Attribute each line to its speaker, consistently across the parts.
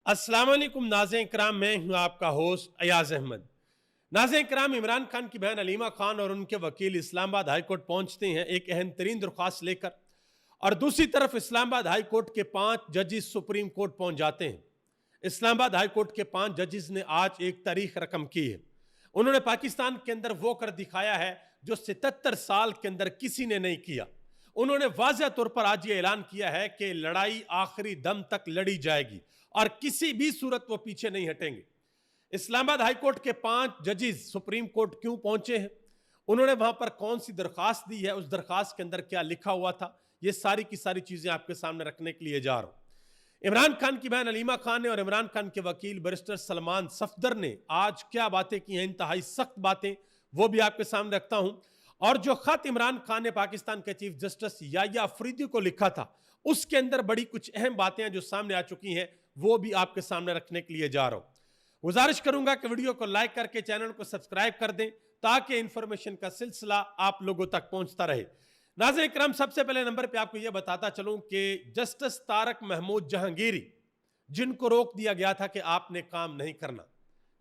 Speaker 1: अस्सलाम वालेकुम नाज़रीन इकराम, मैं हूं आपका होस्ट अयाज अहमद। नाज़रीन इकराम, इमरान खान की बहन अलीमा खान और उनके वकील इस्लामाबाद हाई कोर्ट पहुंचते हैं एक अहम तरीन दरख्वास्त लेकर, और दूसरी तरफ इस्लामाबाद हाई कोर्ट के 5 जजेस सुप्रीम कोर्ट पहुंच जाते हैं। इस्लामाबाद हाई कोर्ट के 5 जजेस ने आज एक तारीख रकम की है। उन्होंने पाकिस्तान के अंदर वो कर दिखाया है जो 77 साल के अंदर किसी ने नहीं किया। उन्होंने वाज़ेह तौर पर आज ये ऐलान किया है कि लड़ाई आखिरी दम तक लड़ी जाएगी और किसी भी सूरत वो पीछे नहीं हटेंगे। इस्लामाबाद हाई कोर्ट के 5 जजेस सुप्रीम कोर्ट क्यों पहुंचे हैं, उन्होंने वहां पर कौन सी दरखास्त दी है, उस दरखास्त के अंदर क्या लिखा हुआ था, ये सारी की सारी चीजें आपके सामने रखने के लिए जा रहा हूं। इमरान खान की बहन अलीमा खान ने और इमरान खान के वकील बैरिस्टर सलमान सफदर ने आज क्या बातें की हैं, इंतहाई सख्त बातें, वो भी आपके सामने रखता हूं। और जो खत इमरान खान ने पाकिस्तान के चीफ जस्टिस याह्या अफरीदी को लिखा था, उसके अंदर बड़ी कुछ अहम बातें हैं जो सामने आ चुकी हैं, वो भी आपके सामने रखने के लिए जा रहा हूं। गुजारिश करूंगा कि वीडियो को लाइक करके चैनल को सब्सक्राइब कर दें ताकि इंफॉर्मेशन का सिलसिला आप लोगों तक पहुंचता रहे। नाज़रीन इकराम, सबसे पहले नंबर पे आपको यह बताता चलूं कि जस्टिस तारक महमूद जहांगीरी, जिनको रोक दिया गया था कि आपने काम नहीं करना,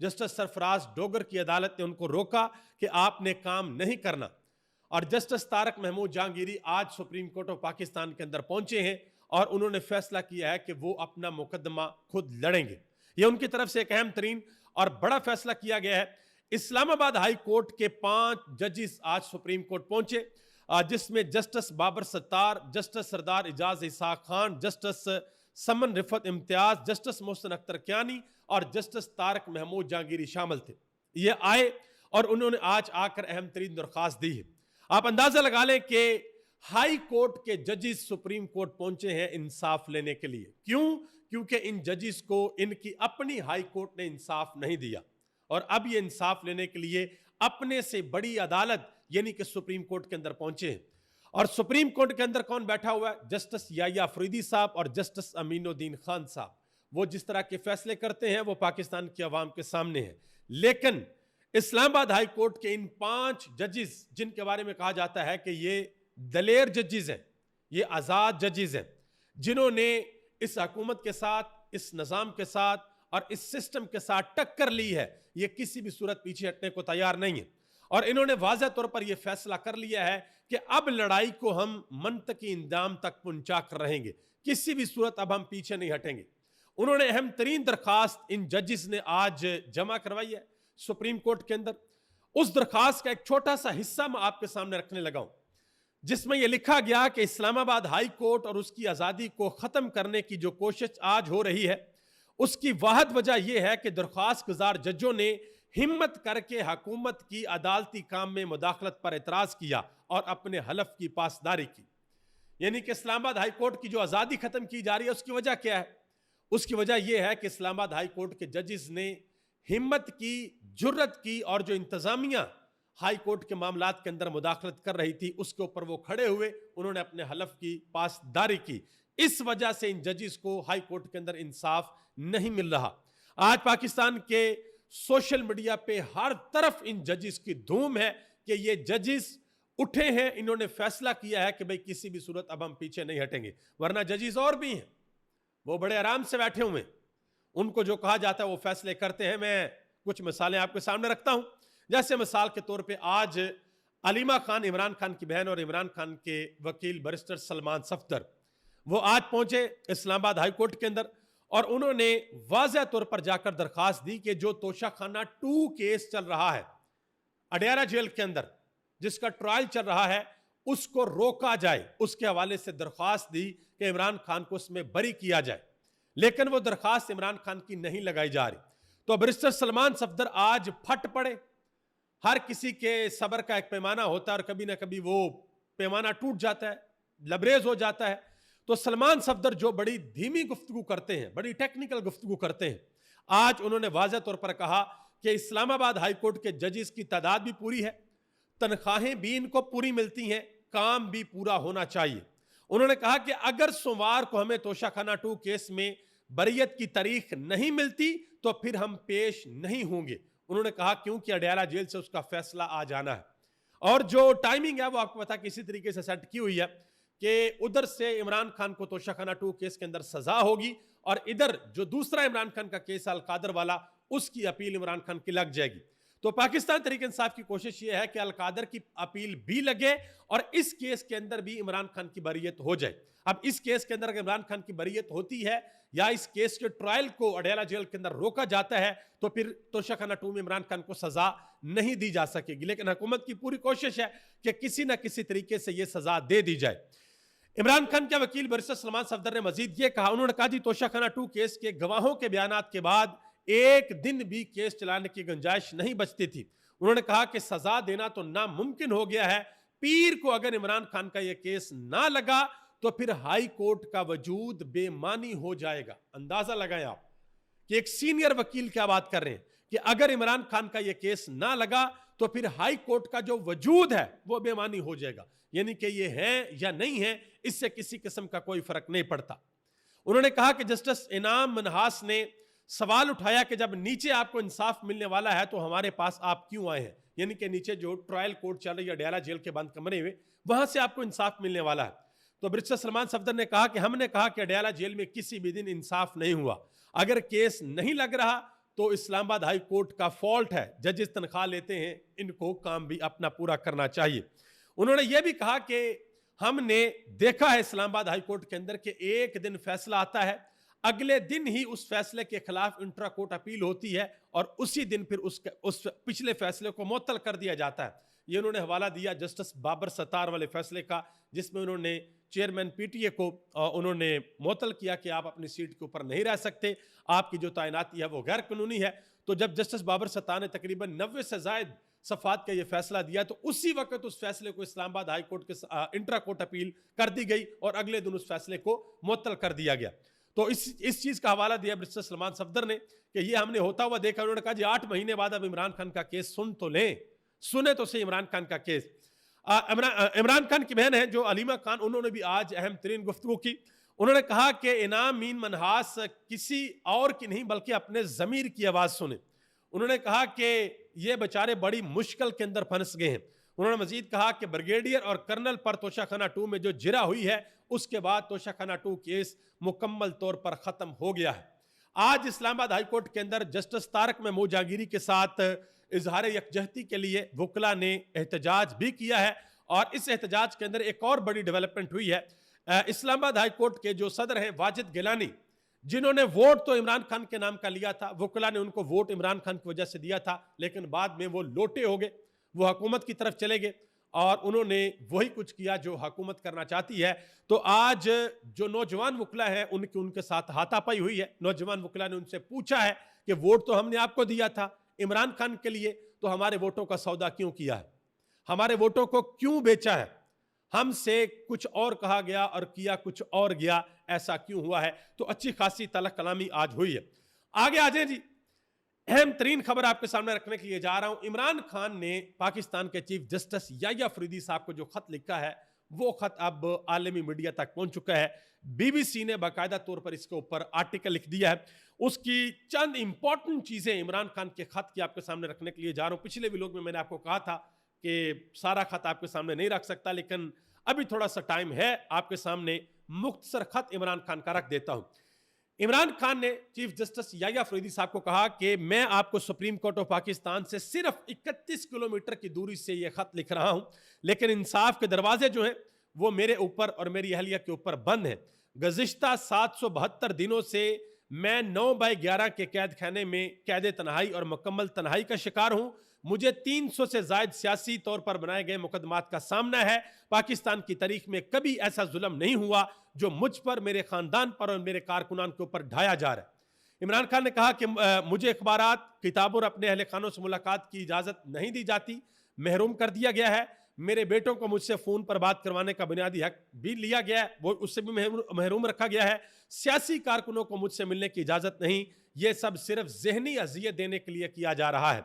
Speaker 1: जस्टिस सरफराज डोगर की अदालत ने उनको रोका कि आपने काम नहीं करना, और जस्टिस तारक महमूद जहांगीरी आज सुप्रीम कोर्ट ऑफ पाकिस्तान के अंदर पहुंचे हैं और उन्होंने फैसला किया है कि वो अपना मुकदमा खुद लड़ेंगे। ये उनकी तरफ से एक अहम तरीन और बड़ा फैसला किया गया है। इस्लामाबाद हाई कोर्ट के 5 जजेस आज सुप्रीम कोर्ट पहुंचे, जिसमें जस्टिस बाबर सत्तार, जस्टिस सरदार इजाज इसाक खान, जस्टिस समन रिफत इम्तियाज, जस्टिस मोहसिन अख्तर कियानी और जस्टिस तारक महमूद जहांगीरी शामिल थे। ये आए और उन्होंने आज आकर अहम तरीन दरख्वास्त दी है। आप अंदाजा लगा लें कि हाई कोर्ट के जजेस सुप्रीम कोर्ट पहुंचे हैं इंसाफ लेने के लिए। क्यों? क्योंकि इन जजेस को इनकी अपनी हाई कोर्ट ने इंसाफ नहीं दिया, और अब ये इंसाफ लेने के लिए अपने से बड़ी अदालत यानी कि सुप्रीम कोर्ट के अंदर पहुंचे हैं। और सुप्रीम कोर्ट के अंदर कौन बैठा हुआ है? जस्टिस याह्या अफरीदी साहब और जस्टिस अमीनुद्दीन खान साहब। वो जिस तरह के फैसले करते हैं वो पाकिस्तान की आवाम के सामने है। लेकिन इस्लामाबाद हाई कोर्ट के इन 5 जजेस, जिनके बारे में कहा जाता है कि ये दलेर जजेस हैं, ये आजाद जजेस हैं, जिन्होंने इस हुकूमत के साथ, इस निजाम के साथ और इस सिस्टम के साथ टक्कर ली है, ये किसी भी सूरत पीछे हटने को तैयार नहीं है। और इन्होंने वाज़ेह तौर पर यह फैसला कर लिया है कि अब लड़ाई को हम मंतकी इंजाम तक पहुंचा कर रहेंगे, किसी भी सूरत अब हम पीछे नहीं हटेंगे। उन्होंने अहम तरीन दरखास्त इन जजेस ने आज जमा करवाई है सुप्रीम कोर्ट के अंदर। उस दरखास्त का एक छोटा सा हिस्सा मैं आपके सामने रखने लगा हूं, जिसमें यह लिखा गया कि इस्लामाबाद हाई कोर्ट और उसकी आजादी को खत्म करने की जो कोशिश आज हो रही है, उसकी वाहद वजह यह है कि दरख्वास्त गुजार जजों ने हिम्मत करके हुकूमत की अदालती काम में मुदाखलत पर एतराज किया और अपने हलफ की पासदारी की। यानी कि इस्लामाबाद हाई कोर्ट की जो आजादी खत्म की जा रही है, उसकी वजह क्या है? उसकी वजह यह है कि इस्लामाबाद हाई कोर्ट के जजेस ने हिम्मत की, जुर्रत की, और जो इंतजामिया हाई कोर्ट के मामलात के अंदर मुदाखलत कर रही थी उसके ऊपर वो खड़े हुए, उन्होंने अपने हलफ की पासदारी की। इस वजह से इन जजेस को हाई कोर्ट के अंदर इंसाफ नहीं मिल रहा। आज पाकिस्तान के सोशल मीडिया पे हर तरफ इन जजेस की धूम है कि ये जजेस उठे हैं, इन्होंने फैसला किया है कि भाई किसी भी सूरत अब हम पीछे नहीं हटेंगे। वरना जजेस और भी हैं, वो बड़े आराम से बैठे हुए हैं, उनको जो कहा जाता है वो फैसले करते हैं। मैं कुछ मिसालें आपके सामने रखता हूं। जैसे मिसाल के तौर पे आज अलीमा खान, इमरान खान की बहन और इमरान खान के वकील बैरिस्टर सलमान सफदर, वो आज पहुंचे इस्लामाबाद हाई कोर्ट के अंदर और उन्होंने वाज़ेह तौर पर जाकर दरखास्त दी कि जो तोशाखाना 2 केस चल रहा है अडयारा जेल के अंदर, जिसका ट्रायल चल रहा है, उसको रोका जाए। उसके हवाले से दरखास्त दी कि इमरान खान को उसमें बरी किया जाए, लेकिन वो दरखास्त इमरान खान की नहीं लगाई जा रही। तो बैरिस्टर सलमान सफदर आज फट पड़े। हर किसी के सब्र का एक पैमाना होता है और कभी ना कभी वो पैमाना टूट जाता है, लबरेज हो जाता है। तो सलमान सफदर जो बड़ी धीमी गुफ्तगू करते हैं, बड़ी टेक्निकल गुफ्तगू करते हैं, आज उन्होंने वाज़ेह तौर पर कहा कि इस्लामाबाद हाई कोर्ट के जजेस की तादाद भी पूरी है, तनख्वाहें भी इनको पूरी मिलती हैं, काम भी पूरा होना चाहिए। उन्होंने कहा कि अगर सोमवार को हमें तोशाखाना 2 केस में बरियत की तारीख नहीं मिलती तो फिर हम पेश नहीं होंगे। उन्होंने कहा क्योंकि अडयाला जेल से उसका फैसला आ जाना है, और जो टाइमिंग है वो आपको पता किसी तरीके से सेट की हुई है कि उधर से इमरान खान को तोशाखाना 2 केस के अंदर सजा होगी और इधर जो दूसरा इमरान खान का केस अल कादर वाला, उसकी अपील इमरान खान की लग जाएगी। तो पाकिस्तान तहरीक इंसाफ की कोशिश यह है कि अल कादर की अपील भी लगे और इस केस के अंदर भी इमरान खान की बरीयत हो जाए। अब इस केस के अंदर अगर इमरान खान की बरीयत होती है या इस केस के ट्रायल को अडयाला जेल के अंदर रोका जाता है तो फिर तोशाखाना 2 में इमरान खान को सजा नहीं दी जा सकेगी। लेकिन हुकूमत की पूरी कोशिश है कि किसी ना किसी तरीके से यह सजा दे दी जाए। इमरान खान के वकील बैरिस्टर सलमान सफदर ने मजीद ये कहा, उन्होंने कहा जी तोशाखाना 2 केस के गवाहों के बयानात के बाद एक दिन भी केस चलाने की गुंजाइश नहीं बचती थी। उन्होंने कहा कि सजा देना तो नामुमकिन हो गया है। पीर को अगर इमरान खान का यह केस ना लगा तो फिर हाई कोर्ट का वजूद बेमानी हो जाएगा। अंदाजा लगाएं आप कि एक सीनियर वकील क्या बात कर रहे हैं कि अगर इमरान खान का यह केस ना लगा तो फिर हाई कोर्ट का जो वजूद है वो बेमानी हो जाएगा। यानी कि ये है या नहीं है, इससे किसी किस्म का कोई फर्क नहीं पड़ता। उन्होंने कहा कि जस्टिस इनाम मनहास ने सवाल उठाया कि जब नीचे आपको इंसाफ मिलने वाला है तो हमारे पास आप क्यों आए हैं। यानी कि नीचे जो ट्रायल कोर्ट चल रही है अडयाला जेल के बंद कमरे में, वहां से आपको इंसाफ मिलने वाला है। तो बैरिस्टर सलमान सफदर ने कहा कि हमने कहा कि अडयाला जेल में किसी भी दिन इंसाफ नहीं हुआ। अगर केस नहीं लग रहा तो इस्लामाबाद हाई कोर्ट का फॉल्ट है। जजेस तनख्वाह लेते हैं, इनको काम भी अपना पूरा करना चाहिए। उन्होंने यह भी कहा कि हमने देखा है इस्लामाबाद हाई कोर्ट के अंदर कि एक दिन फैसला आता है, अगले दिन ही उस फैसले के खिलाफ इंट्रा कोर्ट अपील होती है और उसी दिन फिर उस पिछले फैसले को मुअत्तल कर दिया जाता है। ये उन्होंने हवाला दिया जस्टिस बाबर सत्तार वाले फैसले का, जिसमें उन्होंने चेयरमैन पीटीए को उन्होंने मुअत्तल किया कि आप अपनी सीट के ऊपर नहीं रह सकते, आपकी जो तैनाती है वो गैर कानूनी है। तो जब जस्टिस बाबर सत्तार ने तकरीबन 90 से ज्यादा सफात का यह फैसला दिया तो उसी वक्त उस फैसले को इस्लामाबाद हाई कोर्ट के इंट्रा कोर्ट अपील कर दी गई और अगले दिन उस फैसले को मुअत्तल कर दिया गया। तो इस चीज का हवाला दिया बैरिस्टर सलमान सफदर ने कि ये हमने होता हुआ देखा। उन्होंने कहा जी 8 महीने बाद अब इमरान खान का केस सुन तो लें, सुने तो सही इमरान खान का केस। इमरान खान की बहन है जो अलीमा खान, उन्होंने भी आज अहम तरीन गुफ्तगू की। उन्होंने कहा कि इनाम मीन मनहास किसी और की नहीं बल्कि अपने जमीर की आवाज सुने। उन्होंने कहा कि ये बेचारे बड़ी मुश्किल के अंदर फंस गए हैं। उन्होंने मजीद कहा कि ब्रिगेडियर और कर्नल पर तोशाखाना 2 में जो जिरा हुई है उसके बाद तोशाखाना 2 केस मुकम्मल तौर पर खत्म हो गया है। आज इस्लामाबाद हाई कोर्ट के अंदर जस्टिस तारक महमूद जहांगीरी के साथ इजहार यकजहती के लिए वकला ने एहतजाज भी किया है और इस एहतजाज के अंदर एक और बड़ी डेवलपमेंट हुई है। इस्लामाबाद हाई कोर्ट के जो सदर हैं वाजिद गिलानी, जिन्होंने वोट तो इमरान खान के नाम का लिया था, वकला ने उनको वोट इमरान खान की वजह से दिया था, लेकिन बाद में वो लोटे हो गए, वो हुकूमत की तरफ चले गए और उन्होंने वही कुछ किया जो हुकूमत करना चाहती है। तो आज जो नौजवान वकला है उनके साथ हाथापाई हुई है। नौजवान वकला ने उनसे पूछा है कि वोट तो हमने आपको दिया था इमरान खान के लिए, तो हमारे वोटों का सौदा क्यों किया है, हमारे वोटों को क्यों बेचा है, हमसे कुछ और कहा गया और किया कुछ और गया, ऐसा क्यों हुआ है। तो अच्छी खासी तलख कलामी आज हुई है। आगे आ जाए जी, अहम तरीन खबर आपके सामने रखने के लिए जा रहा हूं। इमरान खान ने पाकिस्तान के चीफ जस्टिस याह्या अफरीदी साहब को जो खत लिखा है वो खत अब आलमी मीडिया तक पहुंच चुका है। बीबीसी ने बाकायदा तौर पर इसके ऊपर आर्टिकल लिख दिया है। उसकी चंद इंपॉर्टेंट चीजें इमरान खान के खत की आपके सामने रखने के लिए जा रहा हूं। पिछले व्लॉग में मैंने आपको कहा था कि सारा खत आपके सामने नहीं रख सकता, लेकिन अभी थोड़ा सा टाइम है, आपके सामने मुख्तसर खत इमरान खान का रख देता हूं। इमरान खान ने चीफ जस्टिस याह्या अफरीदी साहब को कहा कि मैं आपको सुप्रीम कोर्ट ऑफ पाकिस्तान से सिर्फ 31 किलोमीटर की दूरी से यह खत लिख रहा हूं, लेकिन इंसाफ के दरवाजे जो हैं वो मेरे ऊपर और मेरी अहलिया के ऊपर बंद हैं। गुज़िश्ता 772 दिनों से मैं 9/11 के कैद खाने में कैद तन्हाई और मुकम्मल तन्हाई का शिकार हूं। मुझे 300 से ज्यादा सियासी तौर पर बनाए गए मुकदमात का सामना है। पाकिस्तान की तारीख में कभी ऐसा जुल्म नहीं हुआ जो मुझ पर, मेरे खानदान पर और मेरे कारकुनान के ऊपर ढाया जा रहा है। इमरान खान ने कहा कि मुझे अखबारात, किताबों और अपने अहले खानों से मुलाकात की इजाजत नहीं दी जाती, महरूम कर दिया गया है। मेरे बेटों को मुझसे फोन पर बात करवाने का बुनियादी हक भी लिया गया है, वो उससे भी महरूम रखा गया है। सियासी कारकुनों को मुझसे मिलने की इजाजत नहीं। ये सब सिर्फ जहनी अजियत देने के लिए किया जा रहा है।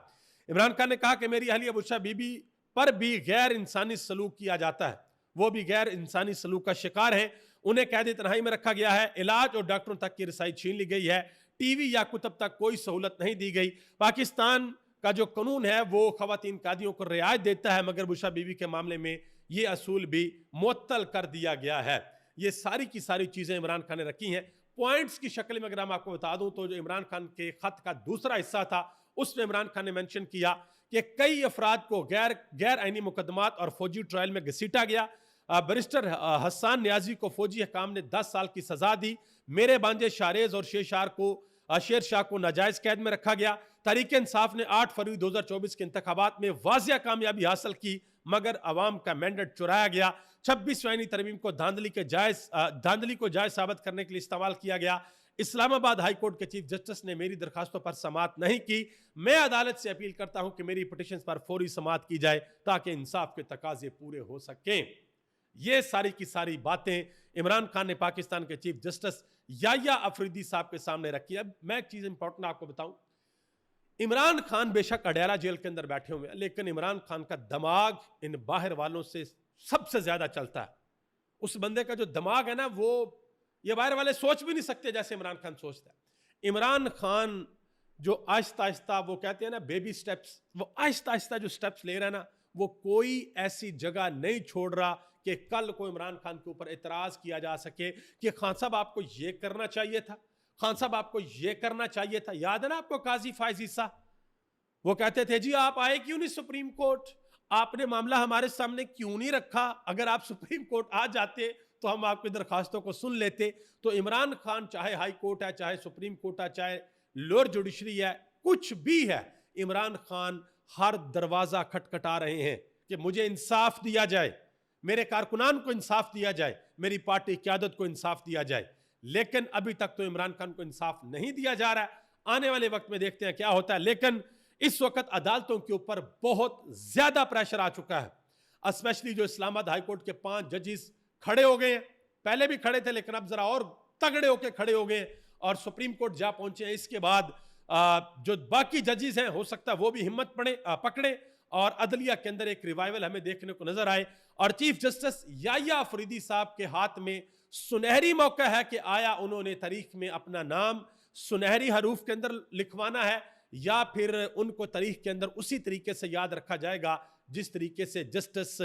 Speaker 1: इमरान खान ने कहा कि मेरी अहलिया बुशरा बीबी पर भी गैर इंसानी सलूक किया जाता है, वो भी गैर इंसानी सलूक का शिकार है। उन्हें कैद तन्हाई में रखा गया है, इलाज और डॉक्टरों तक की रसाई छीन ली गई है, टीवी या कुतब तक कोई सहूलत नहीं दी गई। पाकिस्तान का जो कानून है वो खवातीन कादियों को रियायत देता है, मगर बुशरा बीबी के मामले में ये असूल भी मुअत्तल कर दिया गया है। ये सारी की सारी चीजें इमरान खान ने रखी हैं। पॉइंट्स की शक्ल में अगर हम आपको बता दूं तो जो इमरान खान के खत का दूसरा हिस्सा था उसमें इमरान खान ने मेंशन किया कि कई अफराद को गैर आईनी मुकदमात और फौजी ट्रायल में घसीटा गया। बैरिस्टर हसन न्याजी को फौजी हकाम ने 10 साल की सजा दी। मेरे भांजे शारेज और शेर शाह को नाजायज कैद में रखा गया। तहरीक इंसाफ ने 8 फरवरी 2024 के इंतखाबात में वाजिया कामयाबी हासिल की मगर अवाम का मैंडेट चुराया गया। 26वीं आईनी तरमीम को धांधली को जायज साबित करने के लिए इस्तेमाल किया गया। इस्लामाबाद हाई कोर्ट के चीफ जस्टिस ने मेरी दरखास्तों पर समाअत नहीं की। मैं अदालत से अपील करता हूं कि मेरी पिटीशन पर फौरी समाअत की जाए ताकि इंसाफ के तकाजे पूरे हो सकें। ये सारी की सारी बातें इमरान खान ने पाकिस्तान के चीफ जस्टिस याह्या अफरीदी साहब के सामने रखी। अब मैं एक चीज इंपॉर्टेंट आपको बताऊं, इमरान खान बेशक अडयाला जेल के अंदर बैठे हुए हैं लेकिन इमरान खान का दिमाग इन बाहर वालों से सबसे ज्यादा चलता है। उस बंदे का जो दिमाग है ना, वो ये बाहर वाले सोच भी नहीं सकते जैसे इमरान खान सोचता है। इमरान खान जो आहिस्ता आहिस्ता, वो कहते हैं ना बेबी स्टेप्स, वो आहिस्ता आहिस्ता जो स्टेप्स ले रहा है ना, वो कोई ऐसी जगह नहीं छोड़ रहा कि कल को इमरान खान के ऊपर एतराज किया जा सके कि खान साहब आपको ये करना चाहिए था, खान साहब आपको ये करना चाहिए था। याद है ना आपको काजी फायज ईसा, वो कहते थे जी आप आए क्यों नहीं सुप्रीम कोर्ट, आपने मामला हमारे सामने क्यों नहीं रखा, अगर आप सुप्रीम कोर्ट आ जाते तो हम आपकी दरखास्तों को सुन लेते। तो इमरान खान चाहे हाई कोर्ट है, चाहे सुप्रीम कोर्ट है, चाहे लोअर जुडिशरी है, कुछ भी है, इमरान खान हर दरवाजा खटखटा रहे हैं कि मुझे इंसाफ दिया जाए, मेरे कारकुनान को इंसाफ दिया जाए, मेरी पार्टी क़यादत को इंसाफ दिया जाए। लेकिन अभी तक तो इमरान खान को इंसाफ नहीं दिया जा रहा है। आने वाले वक्त में देखते हैं क्या होता है। लेकिन इस वक्त अदालतों के ऊपर बहुत ज्यादा प्रेशर आ चुका है। स्पेशली जो इस्लामाबाद हाईकोर्ट के 5 जजेस खड़े हो गए हैं, पहले भी खड़े थे लेकिन अब जरा और तगड़े होकर खड़े हो गए और सुप्रीम कोर्ट जा पहुंचे हैं। इसके बाद जो बाकी जजेस हैं हो सकता है वो भी हिम्मत पकड़े और अदलिया के अंदर एक रिवाइवल हमें देखने को नजर आए। और चीफ जस्टिस याह्या अफरीदी साहब के हाथ में सुनहरी मौका है कि आया उन्होंने तारीख में अपना नाम सुनहरी हरूफ के अंदर लिखवाना है या फिर उनको तारीख के अंदर उसी तरीके से याद रखा जाएगा जिस तरीके से जस्टिस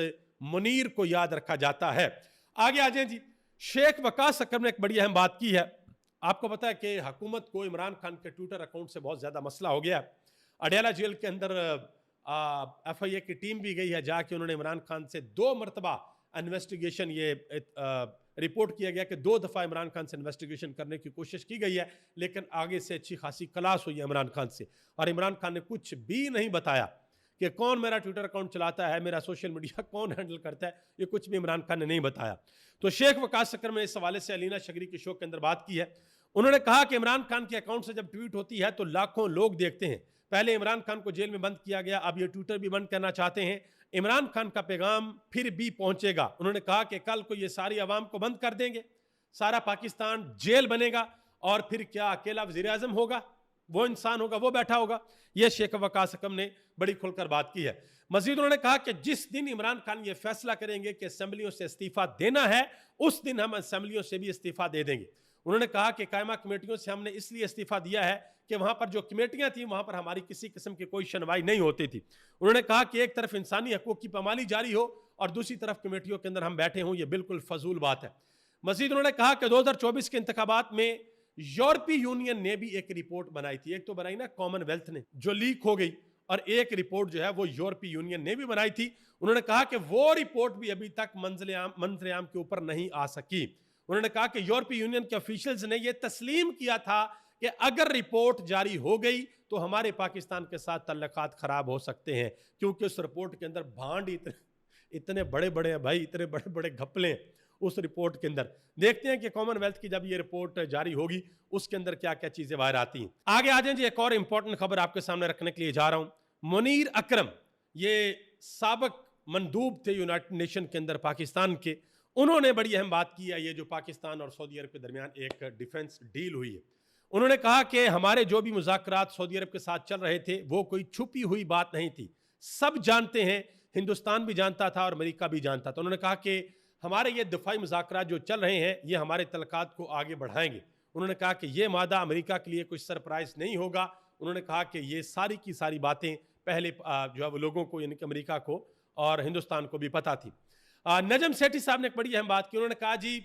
Speaker 1: मुनीर को याद रखा जाता है। आगे आ जाए जी। शेख वकास अकरम ने एक बड़ी अहम बात की है। आपको पता है कि हुकूमत को इमरान खान के ट्विटर अकाउंट से बहुत ज्यादा मसला हो गया। अडयाला जेल के अंदर FIA की टीम भी गई है, जाके उन्होंने इमरान खान से 2 मरतबा इन्वेस्टिगेशन, ये रिपोर्ट किया गया कि 2 दफ़ा इमरान खान से इन्वेस्टिगेशन करने की कोशिश की गई है लेकिन आगे से अच्छी खासी क्लास हुई है इमरान खान से। और इमरान खान ने कुछ भी नहीं बताया कि कौन मेरा ट्विटर अकाउंट चलाता है, मेरा सोशल मीडिया कौन हैंडल करता है, ये कुछ भी इमरान खान ने नहीं बताया। तो शेख वकास अकरम ने इस हवाले से अलीना शगरी के शो के अंदर बात की है। उन्होंने कहा कि इमरान खान के अकाउंट से जब ट्वीट होती है तो लाखों लोग देखते हैं। पहले इमरान खान को जेल में बंद किया गया, अब ये ट्विटर भी बंद करना चाहते हैं। इमरान खान का पैगाम फिर भी पहुंचेगा। उन्होंने कहा कि कल को ये सारी आवाम को बंद कर देंगे, सारा पाकिस्तान जेल बनेगा और फिर क्या अकेला वजीर आजम होगा, वो इंसान होगा, वो बैठा होगा। यह शेख वकास अकरम ने बड़ी खुलकर बात की है। मजीद उन्होंने कहा कि जिस दिन इमरान खान ये फैसला करेंगे कि असेंबलियों से इस्तीफा देना है, उस दिन हम असेंबलियों से भी इस्तीफा दे देंगे। उन्होंने कहा कि कायमा कमेटियों से हमने इसलिए इस्तीफा दिया है कि वहां पर जो कमेटियां थी वहां पर हमारी किसी किस्म की कोई सुनवाई नहीं होती थी। उन्होंने कहा कि एक तरफ इंसानी हकूक की पामाली जारी हो और दूसरी तरफ कमेटियों के अंदर हम बैठे हों, यह बिल्कुल फजूल बात है। मजीद उन्होंने कहा कि 2024 के इंतखाबात में यूरोपीय यूनियन ने भी एक रिपोर्ट बनाई थी। एक तो बनाई ना कॉमनवेल्थ ने, जो लीक हो गई, और एक रिपोर्ट जो है वो यूरोपीय यूनियन ने भी बनाई थी। उन्होंने कहा कि वो रिपोर्ट भी अभी तक मंजर आम के ऊपर नहीं आ सकी। उन्होंने कहा कि यूरोपीय यूनियन के ऑफिशियल्स ने यह तस्लीम किया था कि अगर रिपोर्ट जारी हो गई तो हमारे पाकिस्तान के साथ तल्लुकात खराब हो सकते हैं, क्योंकि उस रिपोर्ट के अंदर भांड इतने बड़े बड़े हैं भाई, इतने बड़े बड़े घपले उस रिपोर्ट के अंदर। देखते हैं कि कॉमनवेल्थ की जब ये रिपोर्ट जारी होगी उसके अंदर क्या क्या चीजें बाहर आती हैं। आगे आ जाए जी। एक और इंपॉर्टेंट खबर आपके सामने रखने के लिए जा रहा हूं। मुनीर अकरम, ये साबिक मंदूब थे यूनाइटेड नेशन के अंदर पाकिस्तान के, उन्होंने बड़ी अहम बात की है। ये जो पाकिस्तान और सऊदी अरब के दरमियान एक डिफेंस डील हुई है, उन्होंने कहा कि हमारे जो भी मुज़ाकरात सऊदी अरब के साथ चल रहे थे वो कोई छुपी हुई बात नहीं थी, सब जानते हैं, हिंदुस्तान भी जानता था और अमेरिका भी जानता था। उन्होंने कहा कि हमारे ये दिफाई मुज़ाकरात जो चल रहे हैं ये हमारे तल्लुकात को आगे बढ़ाएंगे। उन्होंने कहा कि ये मादा अमेरिका के लिए कोई सरप्राइज नहीं होगा। उन्होंने कहा कि ये सारी की सारी बातें पहले जो है वो लोगों को, यानी कि अमेरिका को और हिंदुस्तान को भी पता थी। नजम सेठी साहब ने एक बड़ी अहम बात की। उन्होंने कहा जी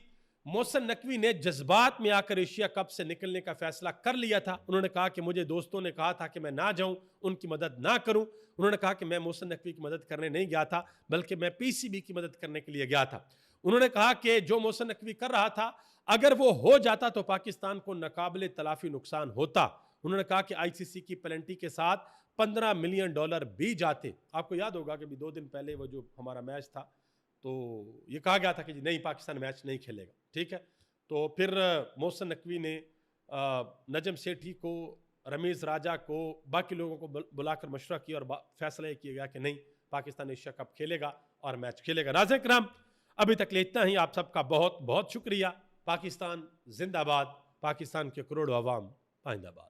Speaker 1: मोहसिन नकवी ने जज्बात में आकर एशिया कप से निकलने का फैसला कर लिया था। उन्होंने कहा कि मुझे दोस्तों ने कहा था कि मैं ना जाऊं, उनकी मदद ना करूं। उन्होंने कहा कि मैं मोहसिन नकवी की मदद करने नहीं गया था, बल्कि मैं पीसीबी की मदद करने के लिए गया था। उन्होंने कहा कि जो मोहसिन नकवी कर रहा था, अगर वो हो जाता तो पाकिस्तान को नाकाबिले तलाफी नुकसान होता। उन्होंने कहा कि आईसीसी की पेनल्टी के साथ $15 मिलियन भी जाते। आपको याद होगा कि 2 दिन पहले वो जो हमारा मैच था, तो ये कहा गया था कि नहीं, पाकिस्तान मैच नहीं खेलेगा, ठीक है। तो फिर मोहसिन नकवी ने नजम सेठी को, रमीज़ राजा को, बाकी लोगों को बुलाकर मशवरा किया और फैसला ये किया गया कि नहीं, पाकिस्तान एशिया कप खेलेगा और मैच खेलेगा। नाज़रीन किराम, अभी तक ले इतना ही। आप सबका बहुत बहुत शुक्रिया। पाकिस्तान जिंदाबाद, पाकिस्तान के करोड़ों अवाम पाइंदाबाद।